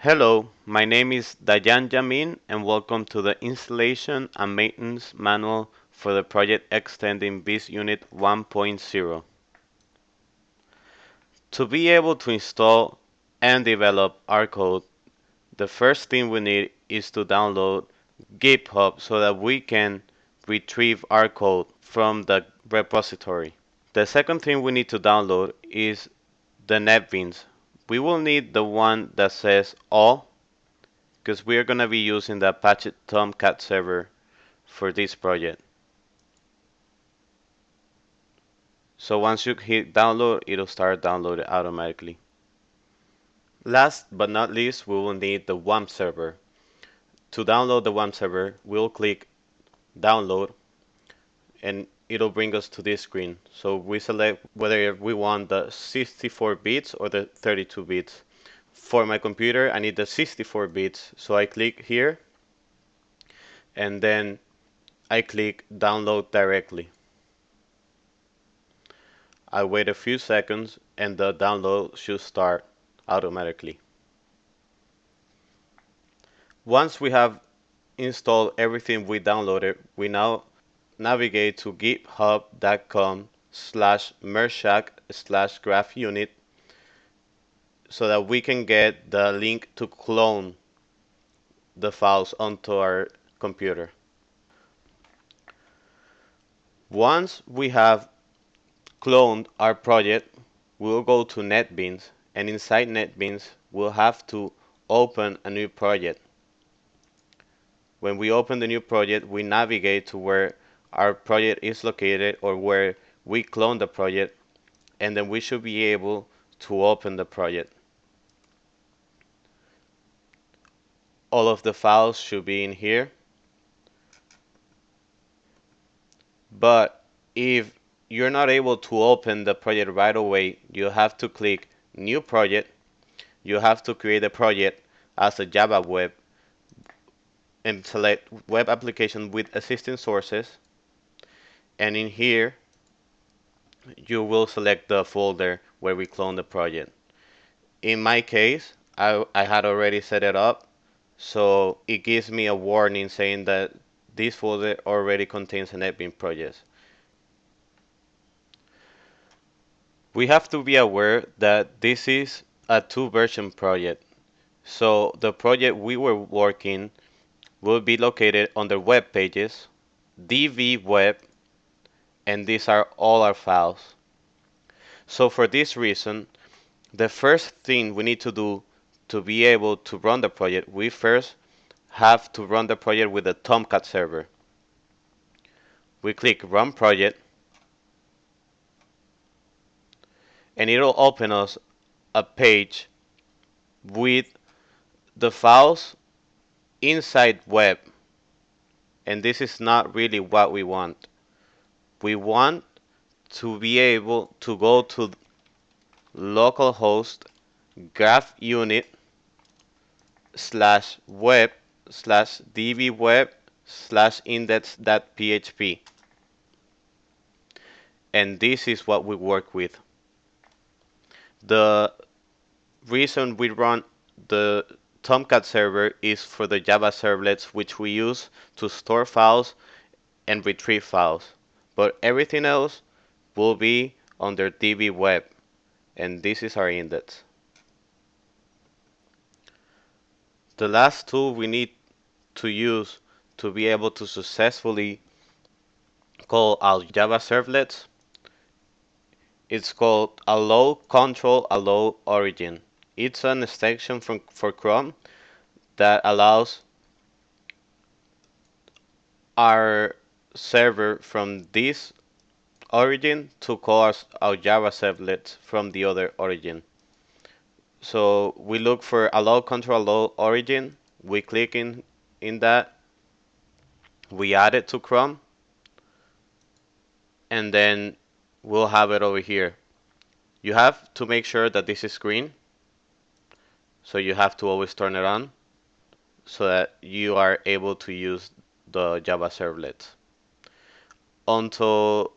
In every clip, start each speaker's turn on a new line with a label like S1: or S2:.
S1: Hello, my name is Dayan Jamin and welcome to the installation and maintenance manual for the project extending BIS Unit 1.0. To be able to install and develop our code, the first thing we need is to download GitHub so that we can retrieve our code from the repository. The second thing we need to download is the NetBeans. We will need the one that says all because we are going to be using the Apache Tomcat server for this project. So once you hit download, it'll start downloading automatically. Last but not least, we will need the WAMP server. To download the WAMP server, we'll click download and it'll bring us to this screen. So we select whether we want the 64 bits or the 32 bits. For my computer, I need the 64 bits. So I click here and then I click download directly. I wait a few seconds and the download should start automatically. Once we have installed everything we downloaded, we now navigate to github.com/mershack/graph_unit so that we can get the link to clone the files onto our computer. Once we have cloned our project, we'll go to NetBeans, and inside NetBeans, we'll have to open a new project. When we open the new project, we navigate to where our project is located or where we clone the project, and then we should be able to open the project. All of the files should be in here. But if you're not able to open the project right away, you have to click New Project. You have to create a project as a Java web and select Web Application with Existing Sources. And in here, you will select the folder where we clone the project. In my case, I had already set it up, so it gives me a warning saying that this folder already contains a NetBeans project. We have to be aware that this is a two-version project. So the project we were working will be located under Web Pages, DV Web, and these are all our files. So for this reason, the first thing we need to do to be able to run the project, we first have to run the project with the Tomcat server. We click Run Project, and it'll open us a page with the files inside web, and this is not really what we want. We want to be able to go to localhost graph unit slash web slash dbweb slash index.php, and this is what we work with. The reason we run the Tomcat server is for the Java servlets which we use to store files and retrieve files, but everything else will be under dbweb, and this is our index. The last tool we need to use to be able to successfully call our Java servlets is called allow control allow origin. It's an extension for Chrome that allows our server from this origin to call our Java servlets from the other origin. So we look for allow control allow origin, we click in that, we add it to Chrome, and then we'll have it over here. You have to make sure that this is green, so you have to always turn it on so that you are able to use the Java servlet. Until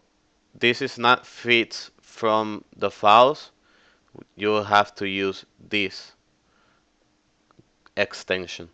S1: this is not fits from the files, you'll have to use this. extension.